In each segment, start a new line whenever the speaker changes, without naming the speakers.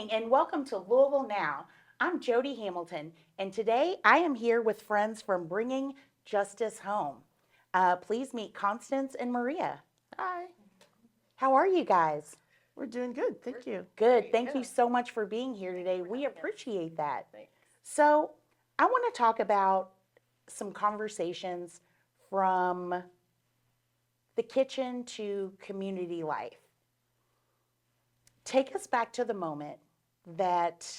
morning and welcome to Louisville Now. I'm Jody Hamilton, and today I am here with friends from Bringing Justice Home. Please meet Constance and Maria.
Hi,
How are you guys?
we're doing good. Thank you.
Good. Thank you so much for being here today. We appreciate that.
Thanks.
So, I want to talk about some conversations from the kitchen to community life. Take us back to the moment that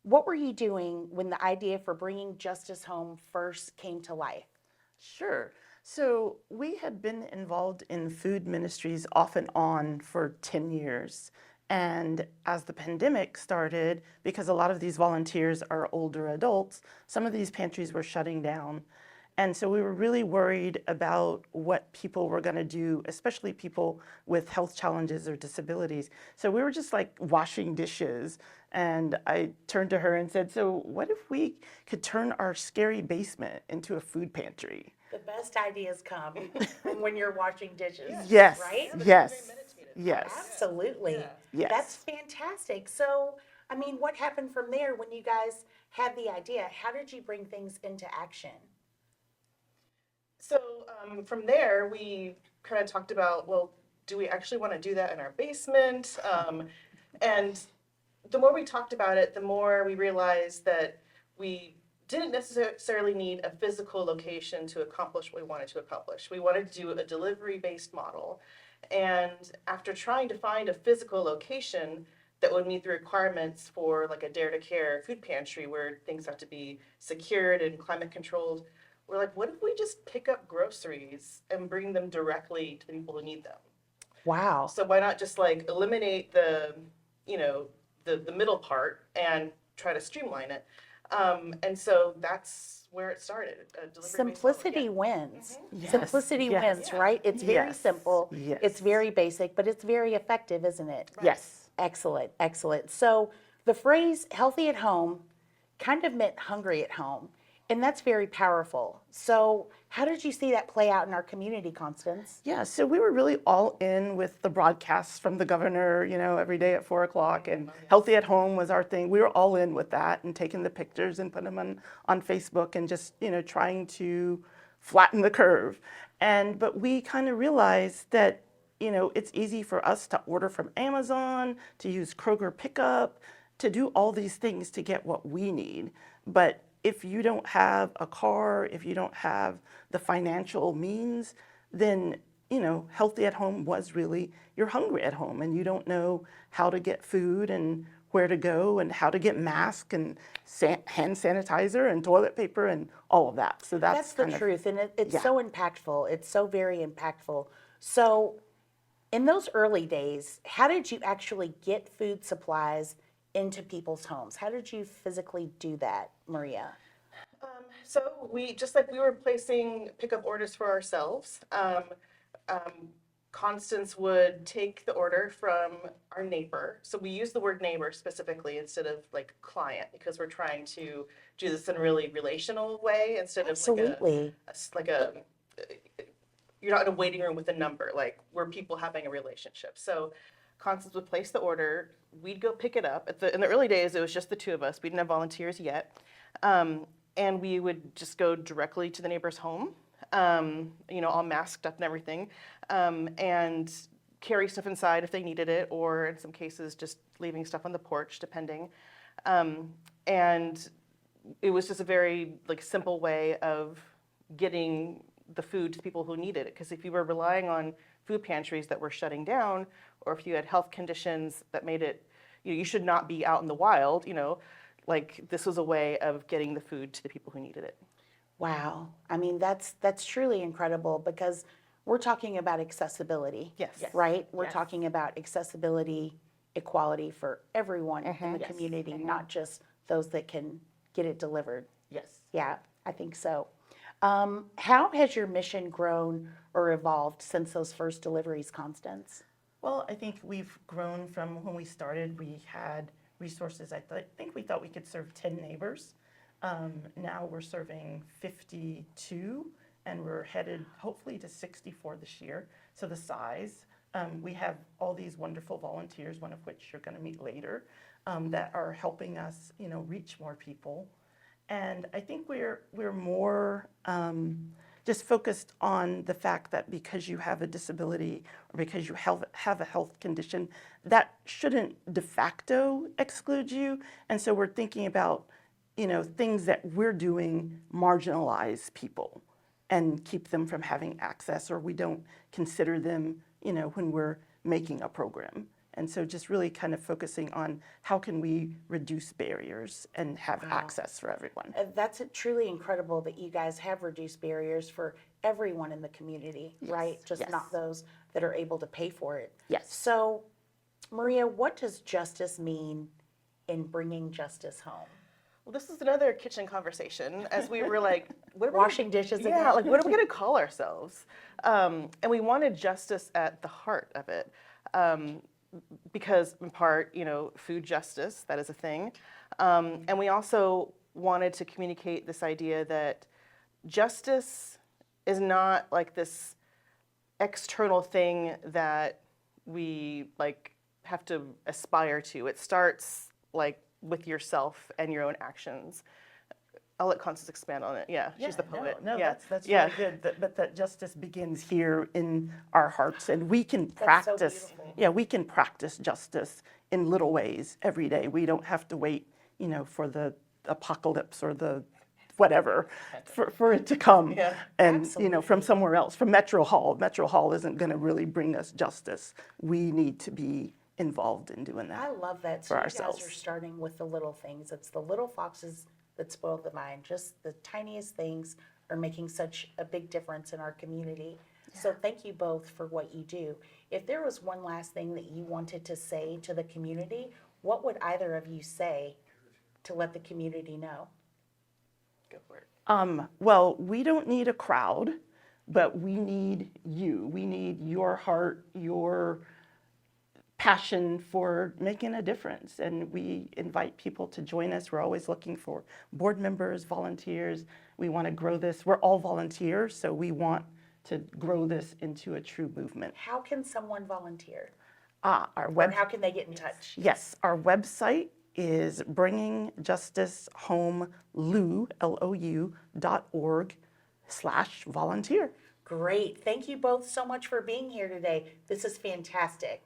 what were you doing when the idea for Bringing Justice Home first came to life?
Sure. So we had been involved in food ministries off and on for 10 years. And as the pandemic started, because a lot of these volunteers are older adults, some of these pantries were shutting down. And so we were really worried about what people were going to do, especially people with health challenges or disabilities. So we were just like washing dishes. And I turned to her and said, "So what if we could turn our scary basement into a food pantry?"
The best ideas come from when you're washing dishes,
Yes,
right?
yes, yes,
Absolutely.
yes.
That's fantastic. So, I mean, what happened from there when you guys had the idea? How did you bring things into action?
So from there, we kind of talked about, well, do we actually want to do that in our basement? And the more we talked about it, the more we realized that we didn't necessarily need a physical location to accomplish what we wanted to accomplish. We wanted to do a delivery-based model. And after trying to find a physical location that would meet the requirements for like a Dare to Care food pantry where things have to be secured and climate controlled, we're like, what if we just pick up groceries and bring them directly to the people who need them?
Wow.
So why not just like eliminate the, the middle part and try to streamline it? And so that's where it started. A delivery-based model.
Simplicity wins.
Yes,
Simplicity
yes.
wins, right? It's very
Yes,
simple.
yes.
It's very basic, but it's very effective, isn't it?
Yes.
Excellent, excellent. So the phrase healthy at home kind of meant hungry at home, and that's very powerful. So, how did you see that play out in our community, Constance?
Yeah, so we were really all in with the broadcasts from the governor, every day at 4 o'clock, and Healthy at Home was our thing. We were all in with that and taking the pictures and putting them on Facebook and just, trying to flatten the curve. But we kind of realized that, it's easy for us to order from Amazon, to use Kroger pickup, to do all these things to get what we need. But if you don't have a car, if you don't have the financial means, then healthy at home was really you're hungry at home and you don't know how to get food and where to go and how to get masks and hand sanitizer and toilet paper and all of that. So
That's the
kind of,
truth, and it's
yeah.
so impactful. It's so very impactful. So, in those early days, how did you actually get food supplies into people's homes? How did you physically do that, Maria?
So we just like we were placing pickup orders for ourselves. Constance would take the order from our neighbor. So we use the word neighbor specifically instead of like client because we're trying to do this in a really relational way instead of
Absolutely.
like a you're not in a waiting room with a number. Like we're people having a relationship. So Constance would place the order. We'd go pick it up. In the early days, it was just the two of us. We didn't have volunteers yet. And we would just go directly to the neighbor's home, all masked up and everything, and carry stuff inside if they needed it, or in some cases, just leaving stuff on the porch, depending. And it was just a very simple way of getting the food to people who needed it. Because if you were relying on food pantries that were shutting down, or if you had health conditions that made it, you should not be out in the wild, this was a way of getting the food to the people who needed it.
Wow. I mean, that's truly incredible because we're talking about accessibility.
Yes.
Right? We're talking about accessibility, equality for everyone in the
Yes.
community, not just those that can get it delivered.
Yes.
Yeah, I think so. How has your mission grown or evolved since those first deliveries, Constance?
Well, I think we've grown from when we started. We had resources. I think we thought we could serve 10 neighbors. Now we're serving 52, and we're headed hopefully to 64 this year. So the size. We have all these wonderful volunteers, one of which you're going to meet later. that are helping us, reach more people. And I think we're more just focused on the fact that because you have a disability or because you have a health condition, that shouldn't de facto exclude you. And so we're thinking about, things that we're doing marginalize people and keep them from having access, or we don't consider them, when we're making a program. And so just really kind of focusing on how can we reduce barriers and have access for everyone.
That's truly incredible that you guys have reduced barriers for everyone in the community, right? Just
yes.
not those that are able to pay for it.
Yes.
So, Maria, what does justice mean in bringing justice home?
Well, this is another kitchen conversation as we were like, what are we
Washing dishes
yeah,
again?
like what are we going to call ourselves? And we wanted justice at the heart of it. Because in part, food justice, that is a thing. And we also wanted to communicate this idea that justice is not like this external thing that we have to aspire to. It starts with yourself and your own actions. I'll let Constance expand on it. Yeah, she's the poet.
No,
yeah.
that's
yeah.
really good. But that justice begins here in our hearts, and we can
so
practice.
beautiful.
Yeah, we can practice justice in little ways every day. We don't have to wait, for the apocalypse or the whatever for it to come.
Yeah.
And
Absolutely.
from somewhere else, from Metro Hall. Metro Hall isn't going to really bring us justice. We need to be involved in doing that.
I love that. So
for
you
ourselves.
guys are starting with the little things. It's the little foxes that spoil the vine. Just the tiniest things are making such a big difference in our community. So thank you both for what you do. If there was one last thing that you wanted to say to the community, what would either of you say to let the community know?
Go for it.
Well, we don't need a crowd, but we need you. We need your heart, your passion for making a difference. And we invite people to join us. We're always looking for board members, volunteers. We want to grow this. We're all volunteers, so we want to grow this into a true movement.
How can someone volunteer?
Our
Or how can they get in touch?
Yes, our website is bringingjusticehomelou.org/volunteer.
Great. Thank you both so much for being here today. This is fantastic.